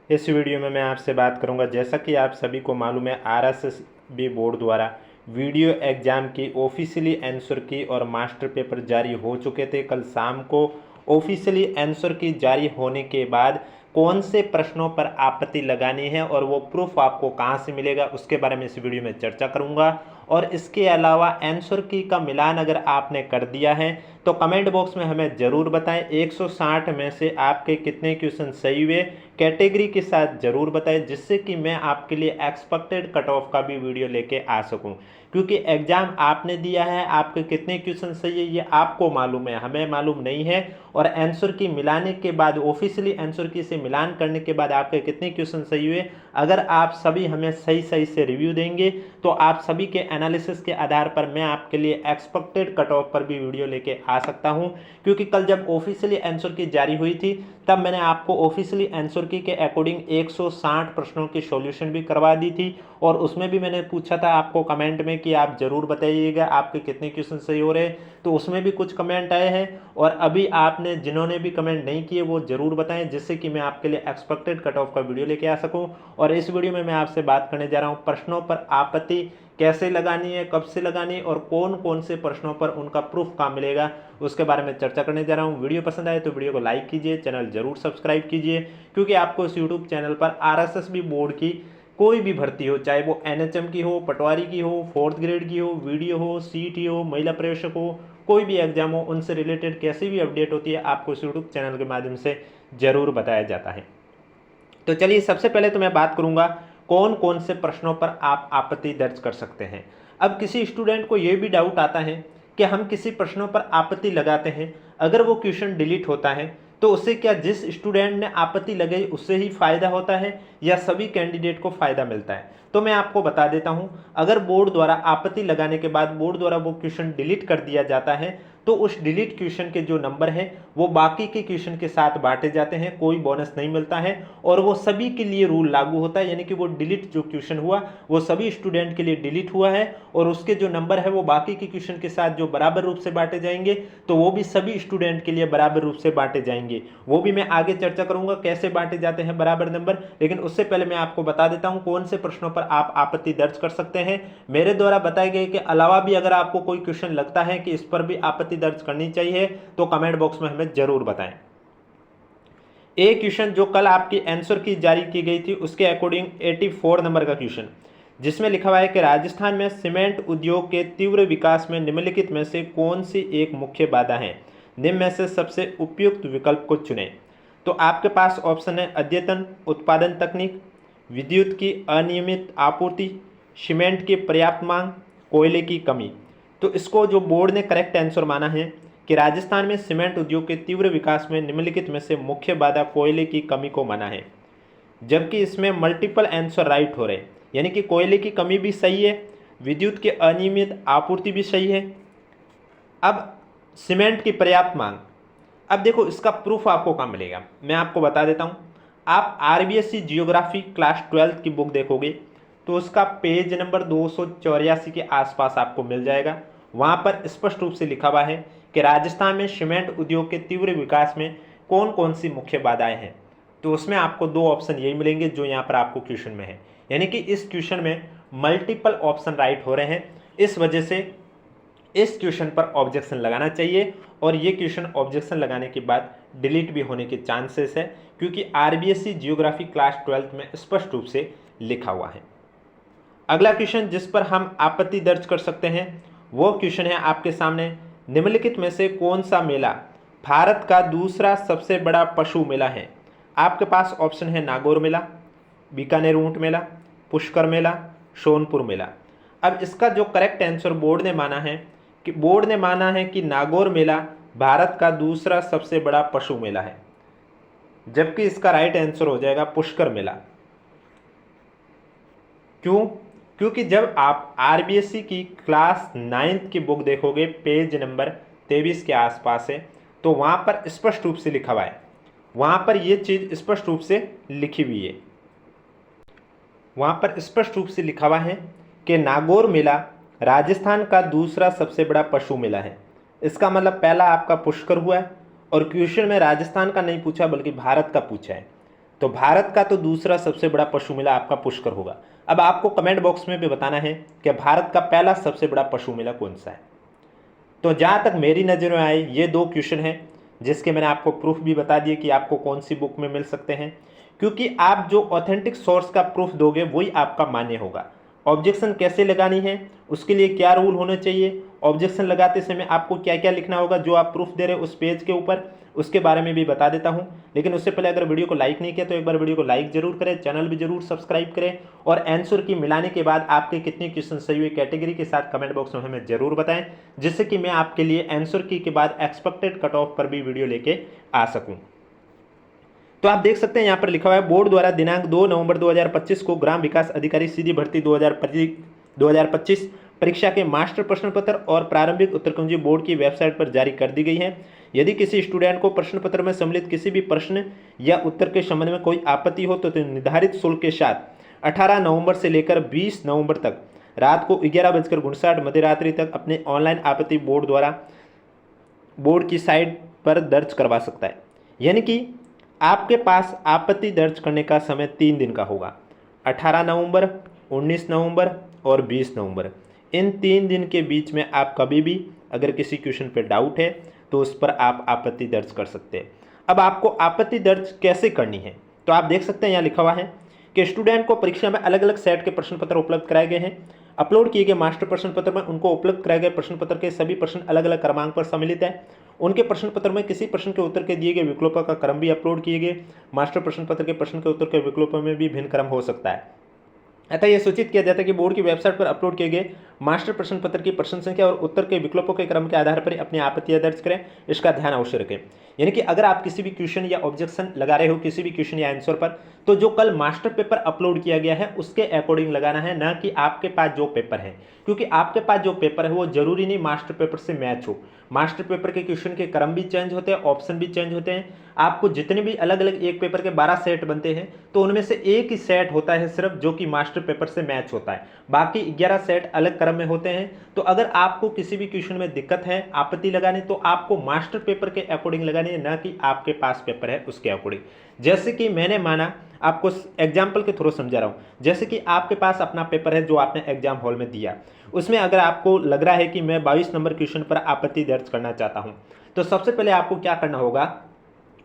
इस वीडियो में मैं आपसे बात करूंगा, जैसा कि आप सभी को मालूम है, आरएसएसबी बोर्ड द्वारा वीडियो एग्ज़ाम की ऑफिशियली आंसर की और मास्टर पेपर जारी हो चुके थे। कल शाम को ऑफिशियली आंसर की जारी होने के बाद कौन से प्रश्नों पर आपत्ति लगानी है और वो प्रूफ आपको कहाँ से मिलेगा, उसके बारे में इस वीडियो में चर्चा करूंगा। और इसके अलावा आंसर की का मिलान अगर आपने कर दिया है तो कमेंट बॉक्स में हमें ज़रूर बताएं 160 में से आपके कितने क्वेश्चन सही हुए, कैटेगरी के साथ ज़रूर बताएं, जिससे कि मैं आपके लिए एक्सपेक्टेड कट ऑफ का भी वीडियो लेके आ सकूं। क्योंकि एग्ज़ाम आपने दिया है, आपके कितने क्वेश्चन सही है ये आपको मालूम है, हमें मालूम नहीं है। और आंसर की मिलाने के बाद, ऑफिशियली आंसर की से मिलान करने के बाद आपके कितने क्वेश्चन सही हुए, अगर आप सभी हमें सही सही से रिव्यू देंगे तो आप सभी के एनालिसिस के आधार पर मैं आपके लिए एक्सपेक्टेड कट ऑफ पर भी वीडियो लेके आ सकता हूं। क्योंकि कल जब ऑफिशियली आंसर की जारी हुई थी तब मैंने आपको ऑफिशियली आंसर की के अकॉर्डिंग 160 प्रश्नों की सॉल्यूशन भी करवा दी थी। और उसमें भी मैंने पूछा था आपको कमेंट में कि आप ज़रूर बताइएगा आपके कितने क्वेश्चन सही हो रहे हैं, तो उसमें भी कुछ कमेंट आए हैं। और अभी आपने जिन्होंने भी कमेंट नहीं किए वो ज़रूर बताएं, जिससे कि मैं आपके लिए एक्सपेक्टेड कट ऑफ का वीडियो लेके आ सकूं। और इस वीडियो में मैं आपसे बात करने जा रहा हूं प्रश्नों पर आपत्ति कैसे लगानी है, कब से लगानी है और कौन कौन से प्रश्नों पर उनका प्रूफ कहाँ मिलेगा, उसके बारे में चर्चा करने जा रहा हूँ। वीडियो पसंद आए तो वीडियो को लाइक कीजिए, चैनल जरूर सब्सक्राइब कीजिए। क्योंकि आपको इस यूट्यूब चैनल पर आरएसएसबी बोर्ड की कोई भी भर्ती हो, चाहे वो एनएचएम की हो, पटवारी की हो, 4th ग्रेड की हो, वीडियो हो, सीईटी हो, महिला प्रवेशक हो, कोई भी एग्जाम हो, उनसे रिलेटेड कैसी भी अपडेट होती है आपको इस यूट्यूब चैनल के माध्यम से जरूर बताया जाता है। तो चलिए, सबसे पहले तो मैं बात करूंगा कौन कौन से प्रश्नों पर आप आपत्ति दर्ज कर सकते हैं। अब किसी स्टूडेंट को यह भी डाउट आता है कि हम किसी प्रश्नों पर आपत्ति लगाते हैं, अगर वो क्वेश्चन डिलीट होता है तो उससे क्या जिस स्टूडेंट ने आपत्ति लगाई उससे ही फायदा होता है या सभी कैंडिडेट को फायदा मिलता है? तो मैं आपको बता देता हूं, अगर बोर्ड द्वारा आपत्ति लगाने के बाद बोर्ड द्वारा वो क्वेश्चन डिलीट कर दिया जाता है तो उस डिलीट क्वेश्चन के जो नंबर है वो बाकी के क्वेश्चन के साथ बांटे जाते हैं, कोई बोनस नहीं मिलता है। और वो सभी के लिए रूल लागू होता है, यानी कि वो डिलीट जो क्वेश्चन हुआ वो सभी स्टूडेंट के लिए डिलीट हुआ है और उसके जो नंबर है वो बाकी के क्वेश्चन के साथ जो बराबर रूप से बांटे जाएंगे तो वो भी सभी स्टूडेंट के लिए बराबर रूप से बांटे जाएंगे। वो भी मैं आगे चर्चा करूंगा कैसे बांटे जाते हैं बराबर नंबर। लेकिन उससे पहले मैं आपको बता देता हूं कौन से प्रश्नों पर आप आपत्ति दर्ज कर सकते हैं। मेरे द्वारा बताए गए के अलावा भी अगर आपको कोई क्वेश्चन लगता है कि इस पर भी आपत्ति दर्ज करनी चाहिए तो कमेंट बॉक्स में हमें जरूर बताएं। एक क्वेश्चन जो कल आपकी आंसर की जारी की गई थी उसके अकॉर्डिंग 84 नंबर का क्वेश्चन, जिसमें लिखा हुआ है कि राजस्थान में सीमेंट उद्योग के तीव्र विकास में निम्नलिखित में से कौन सी एक मुख्य बाधा है, निम्न में से सबसे उपयुक्त विकल्प को चुनें। तो आपके पास ऑप्शन है अद्यतन उत्पादन तकनीक, विद्युत की अनियमित आपूर्ति, सीमेंट की पर्याप्त मांग, कोयले की कमी। तो इसको जो बोर्ड ने करेक्ट आंसर माना है कि राजस्थान में सीमेंट उद्योग के तीव्र विकास में निम्नलिखित में से मुख्य बाधा कोयले की कमी को माना है। जबकि इसमें मल्टीपल आंसर राइट हो रहे हैं, यानी कि कोयले की कमी भी सही है, विद्युत की अनियमित आपूर्ति भी सही है। अब सीमेंट की पर्याप्त मांग, अब देखो इसका प्रूफ आपको कहाँ मिलेगा, मैं आपको बता देता हूँ। आप आरबीएससी जियोग्राफी क्लास 12th की बुक देखोगे तो उसका पेज नंबर 284 के आसपास आपको मिल जाएगा। वहाँ पर स्पष्ट रूप से लिखा हुआ है कि राजस्थान में सीमेंट उद्योग के तीव्र विकास में कौन कौन सी मुख्य बाधाएं हैं। तो उसमें आपको दो ऑप्शन यही मिलेंगे जो यहाँ पर आपको क्वेश्चन में है, यानी कि इस क्वेश्चन में मल्टीपल ऑप्शन राइट हो रहे हैं। इस वजह से इस क्वेश्चन पर ऑब्जेक्शन लगाना चाहिए और ये क्वेश्चन ऑब्जेक्शन लगाने के बाद डिलीट भी होने के चांसेस है, क्योंकि आरबीएससी जियोग्राफी क्लास 12th में स्पष्ट रूप से लिखा हुआ है। अगला क्वेश्चन जिस पर हम आपत्ति दर्ज कर सकते हैं वो क्वेश्चन है आपके सामने, निम्नलिखित में से कौन सा मेला भारत का दूसरा सबसे बड़ा पशु मेला है। आपके पास ऑप्शन है नागौर मेला, बीकानेर ऊंट मेला, पुष्कर मेला, सोनपुर मेला। अब इसका जो करेक्ट आंसर बोर्ड ने माना है कि नागौर मेला भारत का दूसरा सबसे बड़ा पशु मेला है, जबकि इसका राइट आंसर हो जाएगा पुष्कर मेला। क्यों? क्योंकि जब आप आरबीएससी की क्लास 9th की बुक देखोगे पेज नंबर 23 के आसपास है तो वहाँ पर स्पष्ट रूप से लिखा हुआ है, वहाँ पर यह चीज़ स्पष्ट रूप से लिखी हुई है, वहाँ पर स्पष्ट रूप से लिखा हुआ है कि नागौर मेला राजस्थान का दूसरा सबसे बड़ा पशु मेला है। इसका मतलब पहला आपका पुष्कर हुआ है और क्वेश्चन में राजस्थान का नहीं पूछा बल्कि भारत का पूछा है। तो भारत का तो दूसरा सबसे बड़ा पशु मेला आपका पुष्कर होगा। अब आपको कमेंट बॉक्स में भी बताना है कि भारत का पहला सबसे बड़ा पशु मेला कौन सा है। तो जहाँ तक मेरी नज़र में आए ये 2 क्वेश्चन हैं जिसके मैंने आपको प्रूफ भी बता दिए कि आपको कौन सी बुक में मिल सकते हैं, क्योंकि आप जो ऑथेंटिक सोर्स का प्रूफ दोगे वही आपका मान्य होगा। ऑब्जेक्शन कैसे लगानी है, उसके लिए क्या रूल होने चाहिए, ऑब्जेक्शन लगाते समय आपको क्या क्या लिखना होगा, जो आप प्रूफ दे रहे हो उस पेज के ऊपर, उसके बारे में भी बता देता हूं। लेकिन उससे पहले अगर वीडियो को लाइक नहीं किया तो एक बार वीडियो को लाइक जरूर करें, चैनल भी जरूर सब्सक्राइब करें, और आंसर की मिलाने के बाद आपके कितने क्वेश्चन सही हुए कैटेगरी के साथ कमेंट बॉक्स में हमें जरूर बताएं, जिससे कि मैं आपके लिए आंसर की के बाद एक्सपेक्टेड कट ऑफ पर भी वीडियो लेके आ सकूं। तो आप देख सकते हैं यहाँ पर लिखा हुआ है, बोर्ड द्वारा दिनांक 2 नवंबर 2025 को ग्राम विकास अधिकारी सीधी भर्ती 2025 परीक्षा के मास्टर प्रश्न पत्र और प्रारंभिक उत्तर कुंजी बोर्ड की वेबसाइट पर जारी कर दी गई है। यदि किसी स्टूडेंट को प्रश्न पत्र में सम्मिलित किसी भी प्रश्न या उत्तर के संबंध में कोई आपत्ति हो तो निर्धारित शुल्क के साथ 18 नवंबर से लेकर 20 नवंबर तक रात को 11:59 मध्य रात्रि तक अपने ऑनलाइन आपत्ति बोर्ड की साइट पर दर्ज करवा सकता है। यानी कि आपके पास आपत्ति दर्ज करने का समय 3 दिन का होगा, 18 नवंबर, 19 नवंबर और 20 नवंबर। इन 3 दिन के बीच में आप कभी भी अगर किसी क्वेश्चन पे डाउट है तो उस पर आप आपत्ति दर्ज कर सकते हैं। अब आपको आपत्ति दर्ज कैसे करनी है, तो आप देख सकते हैं यहाँ लिखा हुआ है कि स्टूडेंट को परीक्षा में अलग अलग सेट के प्रश्न पत्र उपलब्ध कराए गए हैं। अपलोड किए गए मास्टर प्रश्न पत्र में उनको उपलब्ध कराए गए प्रश्न पत्र के सभी प्रश्न अलग अलग क्रमांक पर सम्मिलित है। उनके प्रश्न पत्र में किसी प्रश्न के उत्तर के दिए गए विकल्पों का क्रम भी अपलोड किए गए। मास्टर प्रश्न पत्र के प्रश्न के उत्तर के विकल्पों में भी भिन्न क्रम हो सकता है। अतः यह सूचित किया जाता है कि बोर्ड की वेबसाइट पर अपलोड किए गए मास्टर प्रश्न पत्र की प्रश्न संख्या और उत्तर के विकल्पों के क्रम के आधार पर अपनी आपत्तियां दर्ज करें। इसका ध्यान अवश्य रखें। यानी कि अगर आप किसी भी क्वेश्चन या ऑब्जेक्शन लगा रहे हो किसी भी क्वेश्चन या आंसर पर, तो जो कल मास्टर पेपर अपलोड किया गया है उसके अकॉर्डिंग लगाना है, ना कि आपके पास जो पेपर है। क्योंकि आपके पास जो पेपर है वो जरूरी नहीं मास्टर पेपर से मैच हो। मास्टर पेपर के क्वेश्चन के क्रम भी चेंज होते हैं, ऑप्शन भी चेंज होते हैं। आपको जितने भी अलग अलग एक पेपर के 12 सेट बनते हैं तो उनमें से एक ही सेट होता है सिर्फ जो कि मास्टर पेपर से मैच होता है, बाकी 11 सेट अलग क्रम में होते हैं। तो अगर आपको किसी भी क्वेश्चन में दिक्कत है आपत्ति लगाने, तो आपको मास्टर पेपर के अकॉर्डिंग लगानी है, ना कि आपके पास पेपर है उसके अकॉर्डिंग। जैसे कि मैंने माना, आपको एग्जाम्पल के थ्रू समझा रहा हूं, जैसे कि आपके पास अपना पेपर है जो आपने एग्जाम हॉल में दिया, उसमें अगर आपको लग रहा है कि मैं 22 नंबर क्वेश्चन पर आपत्ति दर्ज करना चाहता हूं, तो सबसे पहले आपको क्या करना होगा,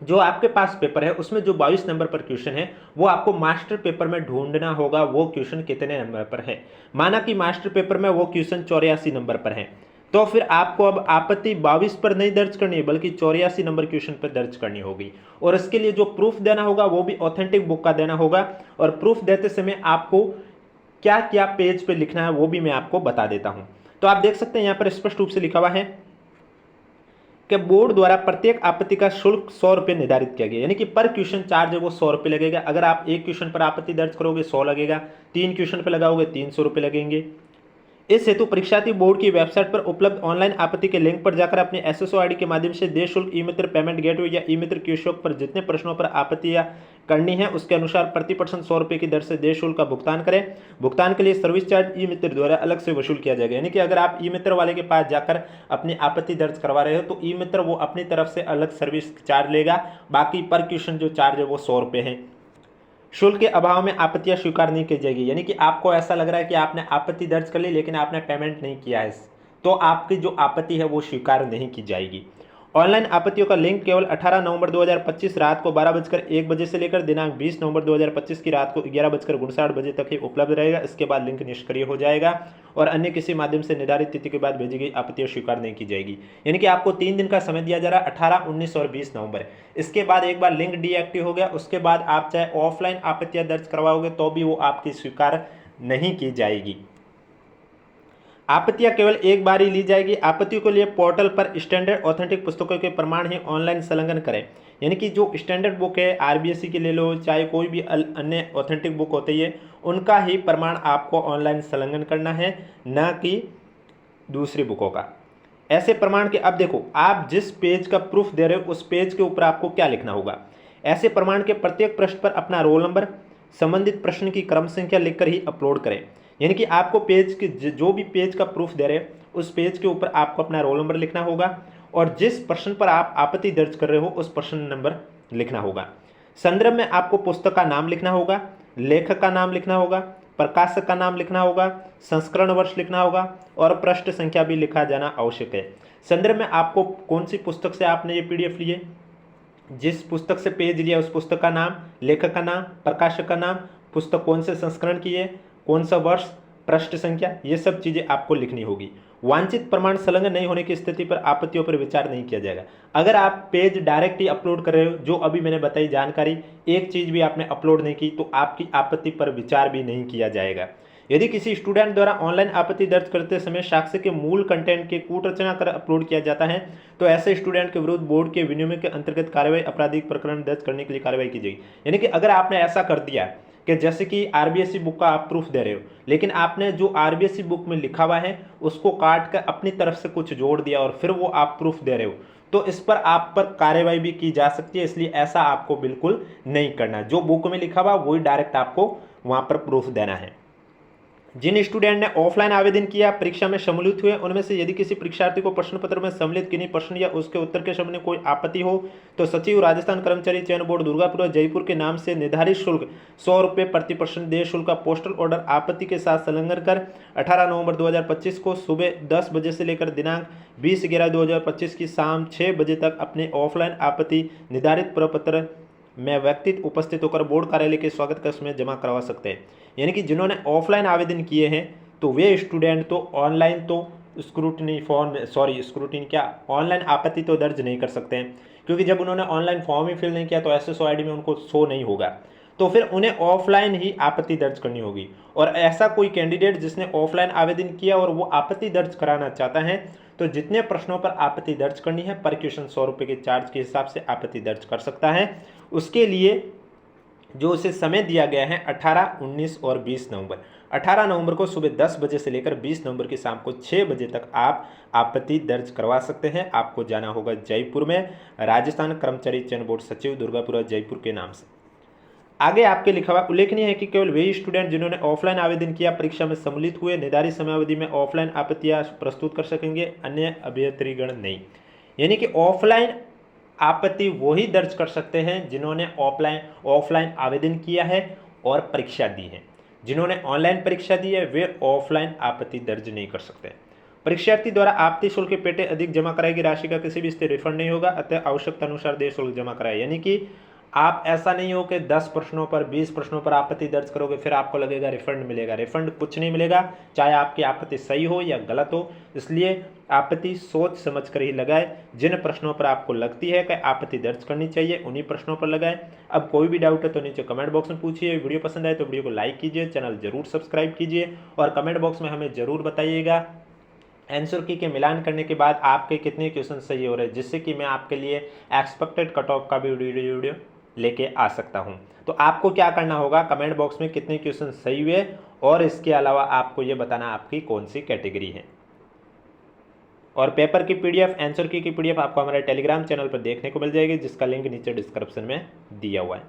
जो आपके पास पेपर है उसमें जो 22 नंबर पर क्वेश्चन है वो आपको मास्टर पेपर में ढूंढना होगा वो क्वेश्चन कितने नंबर पर है। माना कि मास्टर पेपर में वो क्वेश्चन 84 नंबर पर है, तो फिर आपको अब आपत्ति 22 पर नहीं दर्ज करनी है बल्कि 84 नंबर क्वेश्चन पर दर्ज करनी होगी। और इसके लिए जो प्रूफ देना होगा वो भी ऑथेंटिक बुक का देना होगा। और प्रूफ देते समय आपको क्या क्या पेज पे लिखना है वो भी मैं आपको बता देता हूं। तो आप देख सकते हैं यहाँ पर स्पष्ट रूप से लिखा हुआ है कि बोर्ड द्वारा प्रत्येक आपत्ति का शुल्क 100 रुपये निर्धारित किया गया, यानी कि पर क्वेश्चन चार्ज है वो 100 रुपये लगेगा। अगर आप एक क्वेश्चन पर आपत्ति दर्ज करोगे 100 लगेगा, 3 क्वेश्चन पर लगाओगे 300 रुपये लगेंगे। इस हेतु परीक्षार्थी बोर्ड की वेबसाइट पर उपलब्ध ऑनलाइन आपत्ति के लिंक पर जाकर अपने एसएसओ आईडी के माध्यम से देय शुल्क ई मित्र पेमेंट गेटवे या ई मित्र कियोस्क पर जितने प्रश्नों पर आपत्तियां करनी है उसके अनुसार प्रति प्रश्न 100 रुपये की दर से देय शुल्क का भुगतान करें। भुगतान के लिए सर्विस चार्ज ई मित्र द्वारा अलग से वसूल किया जाएगा। यानी कि अगर आप ई मित्र वाले के पास जाकर अपनी आपत्ति दर्ज करवा रहे हो तो ई मित्र वो अपनी तरफ से अलग सर्विस चार्ज लेगा, बाकी पर क्वेश्चन जो चार्ज है वो 100 रुपये है। शुल्क के अभाव में आपत्तियां स्वीकार नहीं की जाएगी। यानी कि आपको ऐसा लग रहा है कि आपने आपत्ति दर्ज कर ली लेकिन आपने पेमेंट नहीं किया है, तो आपकी जो आपत्ति है वो स्वीकार नहीं की जाएगी। ऑनलाइन आपत्तियों का लिंक केवल 18 नवंबर 2025 रात को 12:01 बजे से लेकर दिनांक 20 नवंबर 2025 की रात को 11:59 बजे तक ही उपलब्ध रहेगा। इसके बाद लिंक निष्क्रिय हो जाएगा और अन्य किसी माध्यम से निर्धारित तिथि के बाद भेजी गई आपत्तियां स्वीकार नहीं की जाएगी। यानी कि आपको 3 दिन का समय दिया जा रहा है, 18, 19 और 20 नवंबर। इसके बाद एक बार लिंक डीएक्टिव हो गया उसके बाद आप चाहे ऑफलाइन आपत्तियां दर्ज करवाओगे तो भी वो आपकी स्वीकार नहीं की जाएगी। आपत्तियां केवल एक बार ही ली जाएगी। आपत्तियों के लिए पोर्टल पर स्टैंडर्ड ऑथेंटिक पुस्तकों के प्रमाण ही ऑनलाइन संलग्न करें। यानी कि जो स्टैंडर्ड बुक है आरबीएससी की ले लो, चाहे कोई भी अन्य ऑथेंटिक बुक होती है, उनका ही प्रमाण आपको ऑनलाइन संलग्न करना है, ना कि दूसरी बुकों का। ऐसे प्रमाण के अब देखो, आप जिस पेज का प्रूफ दे रहे हो उस पेज के ऊपर आपको क्या लिखना होगा। ऐसे प्रमाण के प्रत्येक पृष्ठ पर अपना रोल नंबर, संबंधित प्रश्न की क्रम संख्या लिखकर ही अपलोड करें। यानी कि आपको पेज के जो भी पेज का प्रूफ दे रहे हैं उस पेज के ऊपर आपको अपना रोल नंबर लिखना होगा और जिस प्रश्न पर आप आपत्ति दर्ज कर रहे हो उस प्रश्न नंबर लिखना होगा। संदर्भ में आपको पुस्तक का नाम लिखना होगा, लेखक का नाम लिखना होगा, प्रकाशक का नाम लिखना होगा, संस्करण वर्ष लिखना होगा और पृष्ठ संख्या भी लिखा जाना आवश्यक है। संदर्भ में आपको कौन सी पुस्तक से आपने ये पीडीएफ लिए, जिस पुस्तक से पेज लिया उस पुस्तक का नाम, लेखक का नाम, प्रकाशक का नाम, पुस्तक कौन से संस्करण की है, कौन सा वर्ष, पृष्ठ संख्या, ये सब चीज़ें आपको लिखनी होगी। वांछित प्रमाण संलग्न नहीं होने की स्थिति पर आपत्तियों पर विचार नहीं किया जाएगा। अगर आप पेज डायरेक्ट ही अपलोड कर रहे हो, जो अभी मैंने बताई जानकारी, एक चीज़ भी आपने अपलोड नहीं की, तो आपकी आपत्ति पर विचार भी नहीं किया जाएगा। यदि किसी स्टूडेंट द्वारा ऑनलाइन आपत्ति दर्ज करते समय साक्ष्य के मूल कंटेंट के कूट रचना कर अपलोड किया जाता है, तो ऐसे स्टूडेंट के विरुद्ध बोर्ड के विनियमों के अंतर्गत कार्रवाई आपराधिक प्रकरण दर्ज करने के लिए कार्रवाई की जाएगी। यानी कि अगर आपने ऐसा कर दिया कि जैसे कि आरबीएसई बुक का आप प्रूफ दे रहे हो, लेकिन आपने जो आरबीएसई बुक में लिखा हुआ है उसको काट कर अपनी तरफ से कुछ जोड़ दिया और फिर वो आप प्रूफ दे रहे हो, तो इस पर आप पर कार्रवाई भी की जा सकती है। इसलिए ऐसा आपको बिल्कुल नहीं करना। जो बुक में लिखा हुआ वही डायरेक्ट आपको वहां पर प्रूफ देना है। जिन स्टूडेंट ने ऑफलाइन आवेदन किया, परीक्षा में सम्मिलित हुए, उनमें से यदि किसी परीक्षार्थी को प्रश्न पत्र में सम्मिलित किन्हीं प्रश्न या उसके उत्तर के संबंध में कोई आपत्ति हो, तो सचिव राजस्थान कर्मचारी चयन बोर्ड दुर्गापुर जयपुर के नाम से निर्धारित शुल्क 100 रुपये प्रति प्रश्न देय शुल्क का पोस्टल ऑर्डर आपत्ति के साथ संलग्न कर 18 नवंबर 2025 को सुबह 10 बजे से लेकर दिनांक 20/11/2025 की शाम 6 बजे तक अपने ऑफलाइन आपत्ति निर्धारित प्रपत्र में व्यक्तिगत उपस्थित होकर बोर्ड कार्यालय के स्वागत कक्ष में जमा करवा सकते हैं। यानी कि जिन्होंने ऑफलाइन आवेदन किए हैं तो वे स्टूडेंट तो ऑनलाइन तो ऑनलाइन आपत्ति तो दर्ज नहीं कर सकते हैं, क्योंकि जब उन्होंने ऑनलाइन फॉर्म ही फिल नहीं किया तो एसएसओ आईडी में उनको शो नहीं होगा, तो फिर उन्हें ऑफलाइन ही आपत्ति दर्ज करनी होगी। और ऐसा कोई कैंडिडेट जिसने ऑफलाइन आवेदन किया और वो आपत्ति दर्ज कराना चाहता है, तो जितने प्रश्नों पर आपत्ति दर्ज करनी है पर क्वेश्चन 100 रुपये के चार्ज के हिसाब से आपत्ति दर्ज कर सकता है। उसके लिए जो उसे समय दिया गया है 18, 19 और 20 नवंबर। 18 नवंबर को सुबह 10 बजे से लेकर 20 नवंबर की शाम को 6 बजे तक आप आपत्ति दर्ज करवा सकते हैं। आपको जाना होगा जयपुर में, राजस्थान कर्मचारी चयन बोर्ड सचिव दुर्गापुर जयपुर के नाम से। आगे आपके लिखा हुआ उल्लेखनीय है कि केवल वही स्टूडेंट जिन्होंने ऑफलाइन आवेदन किया परीक्षा में सम्मिलित हुए निर्धारित समयावधि में ऑफलाइन आपत्तियां प्रस्तुत कर सकेंगे, अन्य अभ्यर्थीगण नहीं। यानी कि ऑफलाइन आपत्ति वही दर्ज कर सकते हैं जिन्होंने ऑफलाइन आवेदन किया है और परीक्षा दी है। जिन्होंने ऑनलाइन परीक्षा दी है वे ऑफलाइन आपत्ति दर्ज नहीं कर सकते। परीक्षार्थी द्वारा आपत्ति शुल्क के पेटे अधिक जमा कराई गई राशि का किसी भी स्थिति रिफंड नहीं होगा, अतः आवश्यकता अनुसार देय शुल्क जमा कराए। यानी कि आप ऐसा नहीं हो कि 10 प्रश्नों पर 20 प्रश्नों पर आपत्ति दर्ज करोगे फिर आपको लगेगा रिफंड मिलेगा। रिफंड कुछ नहीं मिलेगा, चाहे आपकी आपत्ति सही हो या गलत हो। इसलिए आपत्ति सोच समझ कर ही लगाए। जिन प्रश्नों पर आपको लगती है कि आपत्ति दर्ज करनी चाहिए उन्हीं प्रश्नों पर लगाए। अब कोई भी डाउट है तो नीचे कमेंट बॉक्स में पूछिए। वीडियो पसंद आए तो वीडियो को लाइक कीजिए, चैनल जरूर सब्सक्राइब कीजिए और कमेंट बॉक्स में हमें जरूर बताइएगा आंसर की के मिलान करने के बाद आपके कितने क्वेश्चन सही हो रहे हैं, जिससे कि मैं आपके लिए एक्सपेक्टेड कट ऑफ का भी वीडियो लेके आ सकता हूं। तो आपको क्या करना होगा, कमेंट बॉक्स में कितने क्वेश्चन सही हुए और इसके अलावा आपको ये बताना आपकी कौन सी कैटेगरी है। और पेपर की पीडीएफ, आंसर की पीडीएफ आपको हमारे टेलीग्राम चैनल पर देखने को मिल जाएगी, जिसका लिंक नीचे डिस्क्रिप्शन में दिया हुआ है।